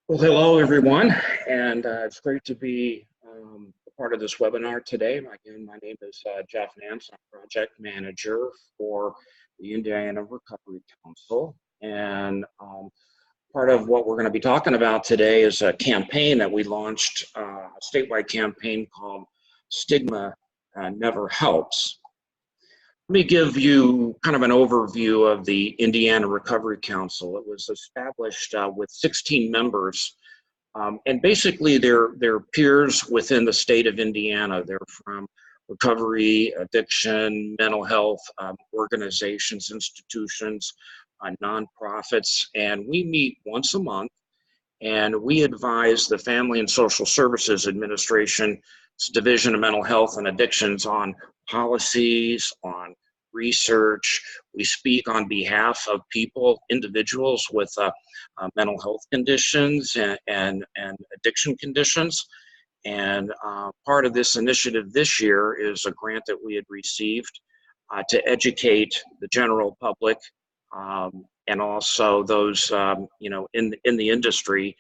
Well, hello everyone, and it's great to be a part of this webinar today. Again, my name is Jeff Nance. I'm project manager for the Indiana Recovery Council, and part of what we're going to be talking about today is a campaign that we launched, a statewide campaign called Stigma Never Helps. Let me give you kind of an overview of the Indiana Recovery Council. It was established with 16 members, and basically they're peers within the state of Indiana. They're from recovery, addiction, mental health organizations, institutions, nonprofits, and we meet once a month, and we advise the Family and Social Services Administration's Division of Mental Health and Addictions on policies, on research. We speak on behalf of people, individuals with mental health conditions and addiction conditions. And part of this initiative this year is a grant that we had received to educate the general public and also those in the industry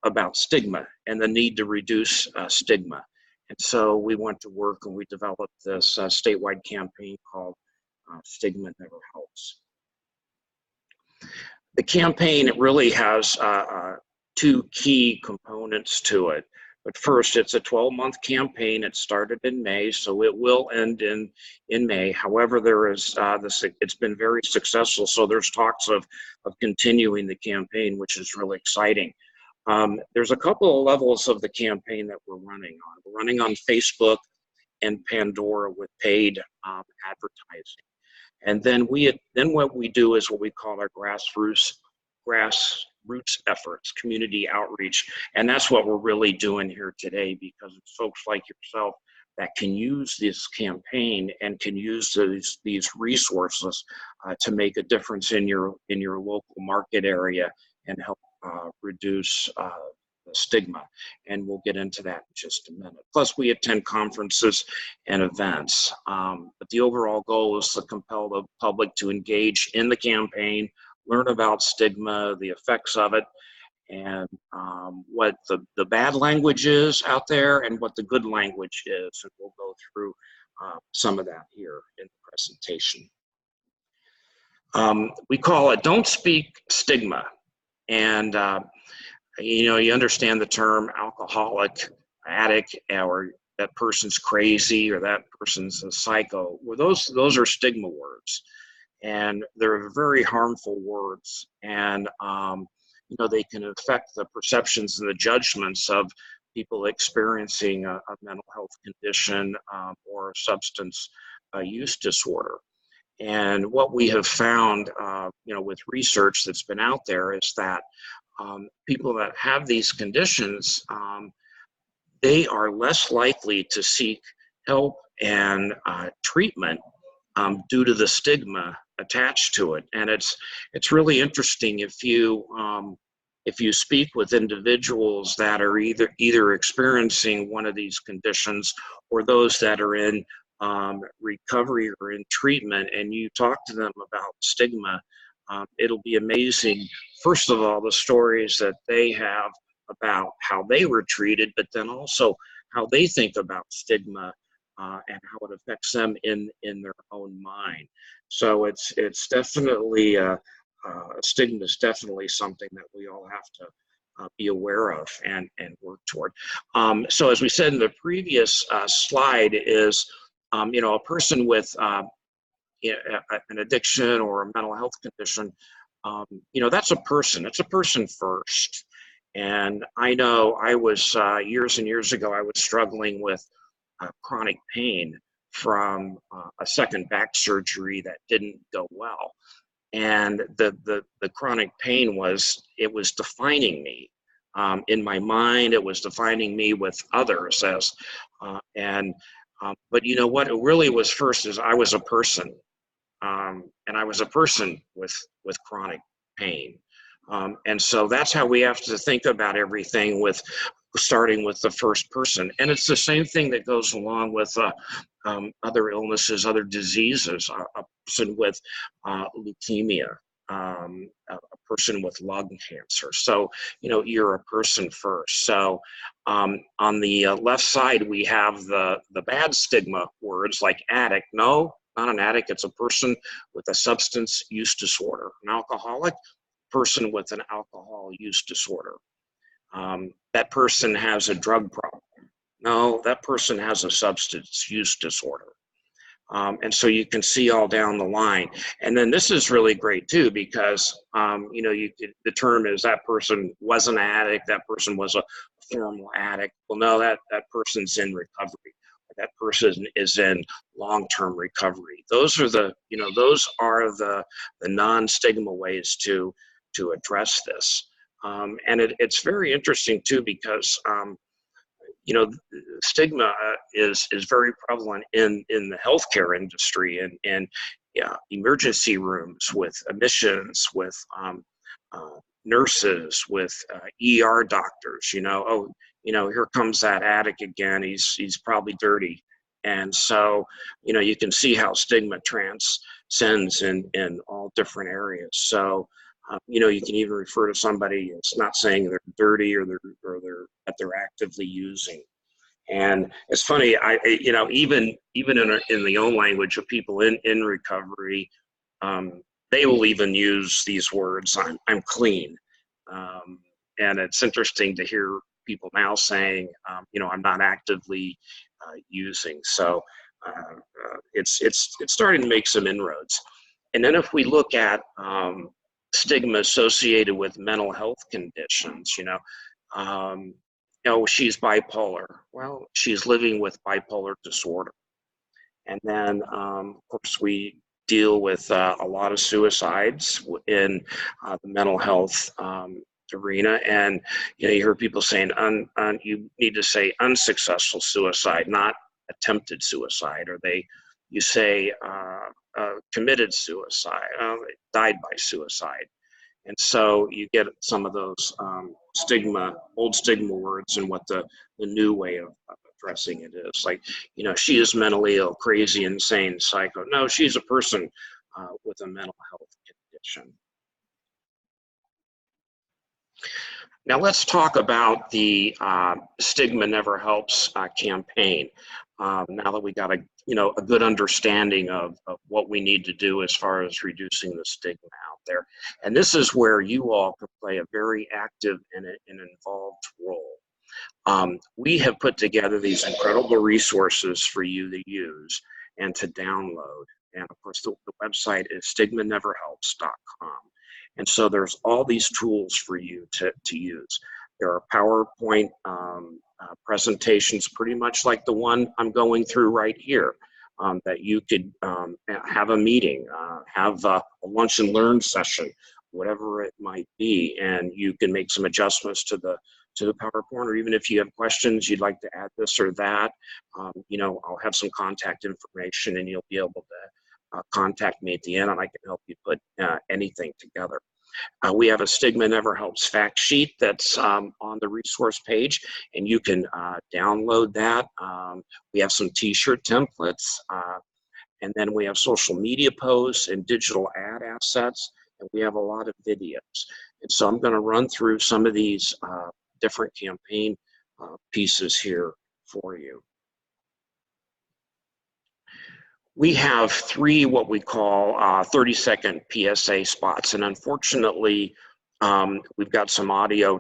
about stigma and the need to reduce stigma. And so we went to work and we developed this statewide campaign called Stigma Never Helps. The campaign really has two key components to it. But first, it's a 12-month campaign. It started in May, so it will end in May. However, there is it's been very successful, so there's talks of continuing the campaign, which is really exciting. There's a couple of levels of the campaign that we're running on. We're running on Facebook and Pandora with paid advertising. And then what we do is what we call our grassroots efforts, community outreach. And that's what we're really doing here today, because it's folks like yourself that can use this campaign and can use these resources to make a difference in your local market area and help reduce the stigma. And we'll get into that in just a minute. Plus, we attend conferences and events. But the overall goal is to compel the public to engage in the campaign, learn about stigma, the effects of it, and what the bad language is out there and what the good language is. And we'll go through some of that here in the presentation. We call it Don't Speak Stigma. And you understand the term alcoholic, addict, or that person's crazy, or that person's a psycho. Well, those are stigma words, and they're very harmful words. And they can affect the perceptions and the judgments of people experiencing a mental health condition or a substance use disorder. And what we have found, with research that's been out there, is that people that have these conditions, they are less likely to seek help and treatment due to the stigma attached to it. And it's really interesting if you speak with individuals that are either experiencing one of these conditions or those that are in recovery or in treatment, and you talk to them about stigma, it'll be amazing, first of all, the stories that they have about how they were treated, but then also how they think about stigma and how it affects them in their own mind. So it's definitely, stigma is definitely something that we all have to be aware of and work toward. So as we said in the previous slide is, a person with an addiction or a mental health condition, that's a person. It's a person first. And I know I was, years and years ago, I was struggling with chronic pain from a second back surgery that didn't go well. And the chronic pain was defining me. In my mind, it was defining me with others but you know what, it really was first is I was a person. And I was a person with chronic pain. And so that's how we have to think about everything, with starting with the first person. And it's the same thing that goes along with other illnesses, other diseases. A person with leukemia a person with lung cancer. So, you're a person first. So on the left side, we have the bad stigma words like addict. No, not an addict. It's a person with a substance use disorder. An alcoholic, person with an alcohol use disorder. That person has a drug problem. No, that person has a substance use disorder. And so you can see all down the line. And then this is really great too, because, the term is that person was an addict, that person was a formal addict. Well, no, that person's in recovery. That person is in long-term recovery. Those are the non-stigma ways to address this. And it's very interesting too, because stigma is very prevalent in the healthcare industry and emergency rooms with admissions, with nurses, with ER doctors. Here comes that addict again. He's probably dirty, and so you can see how stigma transcends in all different areas. So. You can even refer to somebody. It's not saying they're dirty or that they're actively using. And it's funny, even in the own language of people in recovery, they will even use these words. I'm clean, and it's interesting to hear people now saying, I'm not actively using. So it's starting to make some inroads. And then if we look at stigma associated with mental health conditions, she's bipolar. Well, she's living with bipolar disorder. And then, of course, we deal with a lot of suicides in the mental health arena. And, you hear people saying, you need to say unsuccessful suicide, not attempted suicide, or you say committed suicide, died by suicide. And so you get some of those old stigma words, and what the new way of addressing it is. Like, she is mentally ill, crazy, insane, psycho. No, she's a person with a mental health condition. Now let's talk about the Stigma Never Helps campaign. Now that we got a good understanding of what we need to do as far as reducing the stigma out there. And this is where you all can play a very active and involved role. We have put together these incredible resources for you to use and to download. And of course, the website is stigmaneverhelps.com. And so there's all these tools for you to use. There are PowerPoint presentations, pretty much like the one I'm going through right here, that you could have a meeting, have a lunch and learn session, whatever it might be, and you can make some adjustments to the PowerPoint, or even if you have questions, you'd like to add this or that, I'll have some contact information, and you'll be able to contact me at the end, and I can help you put anything together. We have a Stigma Never Helps fact sheet that's on the resource page, and you can download that. We have some t-shirt templates, and then we have social media posts and digital ad assets, and we have a lot of videos. And so I'm going to run through some of these different campaign pieces here for you. We have 3 what we call 30-second PSA spots, and unfortunately, we've got some audio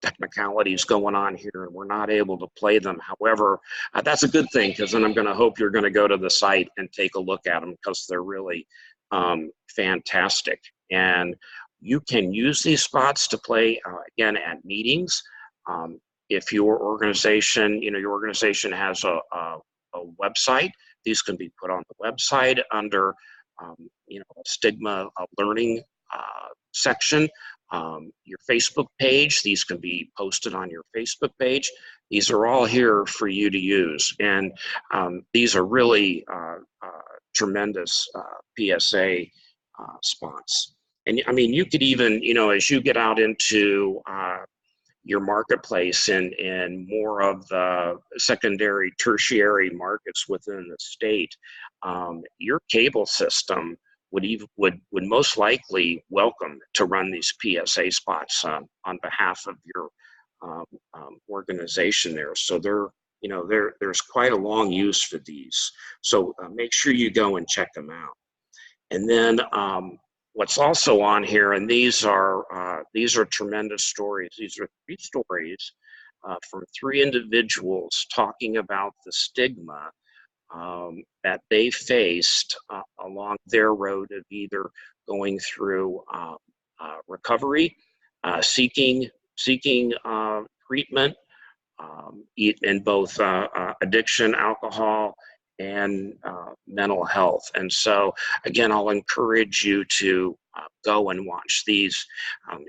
technicalities going on here, and we're not able to play them. However, that's a good thing, because then I'm going to hope you're going to go to the site and take a look at them, because they're really fantastic. And you can use these spots to play again at meetings. If your organization, your organization has a website, these can be put on the website under, a stigma learning section. Your Facebook page, these can be posted on your Facebook page. These are all here for you to use. And these are really tremendous PSA spots. And I mean, you could even, as you get out into your marketplace and more of the secondary, tertiary markets within the state, your cable system would most likely welcome to run these PSA spots on behalf of your organization there. So there's quite a long use for these. So make sure you go and check them out. And then what's also on here, and these are tremendous stories. These are 3 stories from 3 individuals talking about the stigma that they faced along their road of either going through recovery, seeking treatment in both addiction, alcohol, and mental health. And so, again, I'll encourage you to go and watch these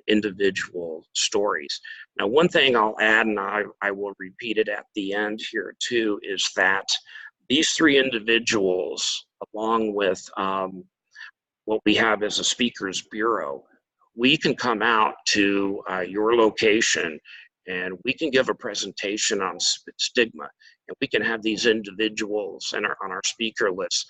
individual stories. Now, one thing I'll add, and I will repeat it at the end here too, is that these 3 individuals, along with what we have as a speakers bureau, we can come out to your location and we can give a presentation on stigma, and we can have these individuals on our speaker list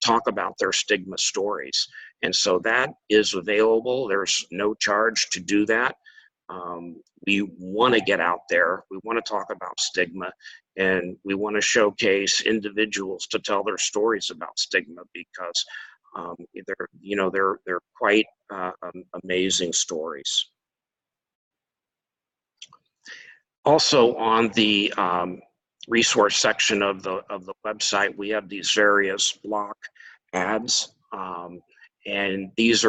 talk about their stigma stories. And so that is available. There's no charge to do that. We want to get out there. We want to talk about stigma, and we want to showcase individuals to tell their stories about stigma, because they're quite amazing stories. Also, on the resource section of the website, we have these various block ads, and these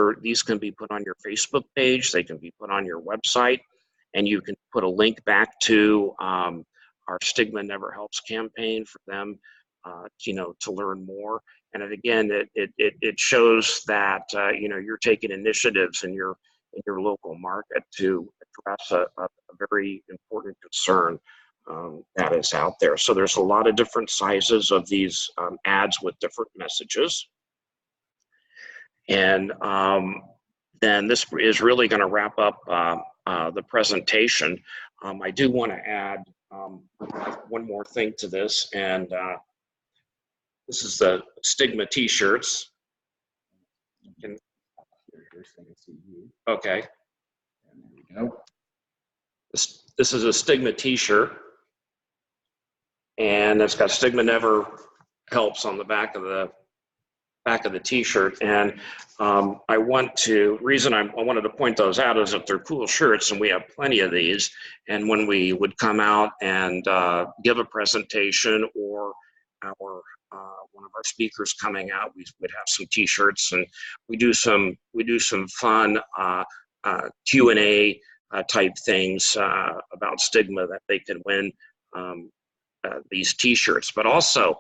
can be put on your Facebook page. They can be put on your website, and you can put a link back to our Stigma Never Helps campaign for them, to learn more. And again, it shows that you're taking initiatives in your local market to address a very important concern that is out there. So there's a lot of different sizes of these ads with different messages. And then this is really going to wrap up the presentation. I do want to add one more thing to this, and this is the Stigma t-shirts. Okay. And there we go. This is a Stigma t-shirt, and it's got Stigma Never Helps on the back of the t-shirt. And I wanted to point those out is that they're cool shirts, and we have plenty of these. And when we would come out and give a presentation, or one of our speakers coming out, we would have some t-shirts, and we do some fun Q&A type things about stigma that they can win these t-shirts. But also,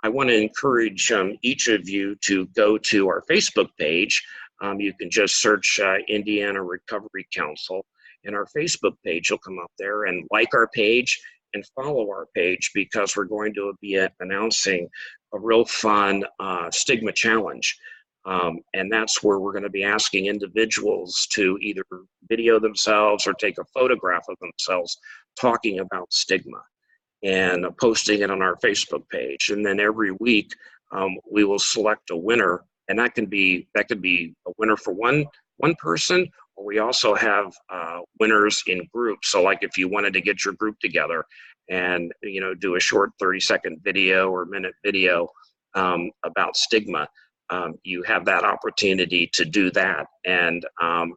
I want to encourage each of you to go to our Facebook page. You can just search Indiana Recovery Council in our Facebook page. You'll come up there and like our page and follow our page, because we're going to be announcing a real fun stigma challenge. And that's where we're going to be asking individuals to either video themselves or take a photograph of themselves talking about stigma, and posting it on our Facebook page. And then every week we will select a winner, and that could be a winner for one person, or we also have winners in groups. So like if you wanted to get your group together and do a short 30-second video or minute video about stigma, you have that opportunity to do that. And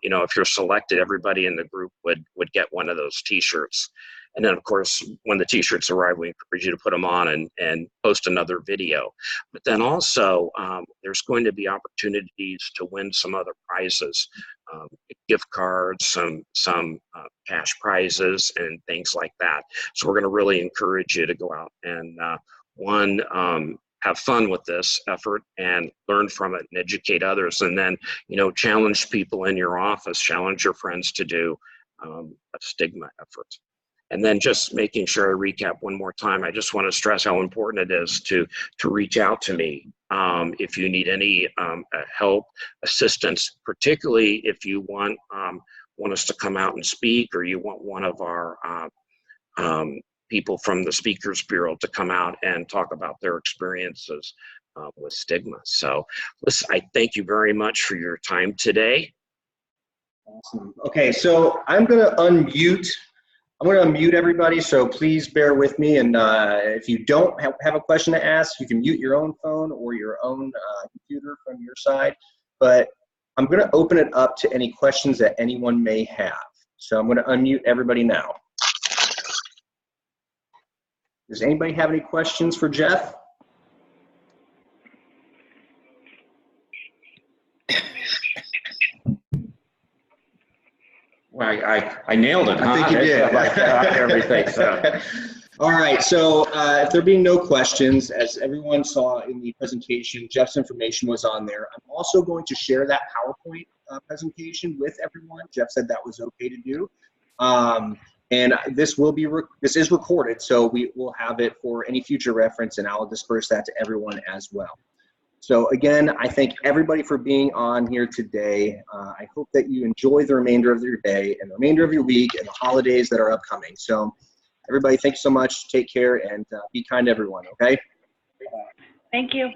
if you're selected, everybody in the group would get one of those t-shirts. And then, of course, when the t-shirts arrive, we encourage you to put them on and post another video. But then also, there's going to be opportunities to win some other prizes, gift cards, some cash prizes, and things like that. So we're going to really encourage you to go out and have fun with this effort and learn from it and educate others. And then, challenge people in your office, challenge your friends to do a stigma effort. And then just making sure I recap one more time, I just want to stress how important it is to reach out to me if you need any help, assistance, particularly if you want us to come out and speak, or you want one of our people from the Speakers Bureau to come out and talk about their experiences with stigma. So listen, I thank you very much for your time today. Awesome. Okay, so I'm going to unmute everybody, so please bear with me. And if you don't have a question to ask, you can mute your own phone or your own computer from your side. But I'm going to open it up to any questions that anyone may have. So I'm going to unmute everybody now. Does anybody have any questions for Jeff? Well, I nailed it. I think you did. Like everything. So. All right, so if there being no questions, as everyone saw in the presentation, Jeff's information was on there. I'm also going to share that PowerPoint presentation with everyone. Jeff said that was okay to do. And this is recorded, so we will have it for any future reference, and I'll disperse that to everyone as well. So again, I thank everybody for being on here today. I hope that you enjoy the remainder of your day and the remainder of your week and the holidays that are upcoming. So everybody, thank you so much. Take care and be kind to everyone, okay? Thank you.